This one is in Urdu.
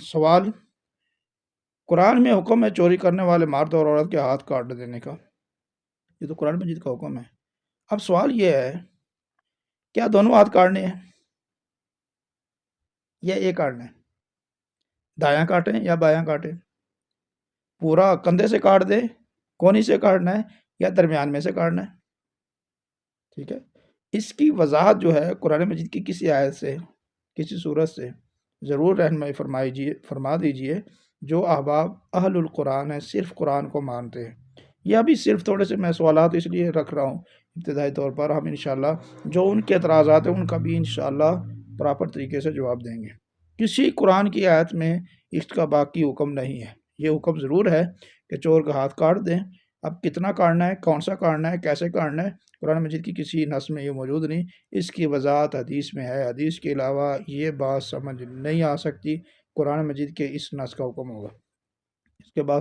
سوال: قرآن میں حکم ہے چوری کرنے والے مرد اور عورت کے ہاتھ کاٹ دینے کا۔ یہ تو قرآن مجید کا حکم ہے۔ اب سوال یہ ہے، کیا دونوں ہاتھ کاٹنے ہیں یا ایک کاٹنا ہے؟ دایاں کاٹیں یا بایاں کاٹیں؟ پورا کندھے سے کاٹ دیں، کونی سے کاٹنا ہے یا درمیان میں سے کاٹنا ہے؟ ٹھیک ہے، اس کی وضاحت جو ہے قرآن مجید کی کسی آیت سے، کسی سورت سے ضرور رہنمائی فرما دیجئے جو احباب اہل القرآن ہیں، صرف قرآن کو مانتے ہیں۔ یہ ابھی صرف تھوڑے سے میں سوالات اس لیے رکھ رہا ہوں ابتدائی طور پر، ہم انشاءاللہ جو ان کے اعتراضات ہیں ان کا بھی انشاءاللہ پراپر طریقے سے جواب دیں گے۔ کسی قرآن کی آیت میں اس کا باقی حکم نہیں ہے۔ یہ حکم ضرور ہے کہ چور کا ہاتھ کاٹ دیں۔ اب کتنا کاٹنا ہے، کون سا کاٹنا ہے، کیسے کاٹنا ہے، قرآن مجید کی کسی نص میں یہ موجود نہیں۔ اس کی وضاحت حدیث میں ہے۔ حدیث کے علاوہ یہ بات سمجھ نہیں آ سکتی۔ قرآن مجید کے اس نص کا حکم ہوگا۔ اس کے بعد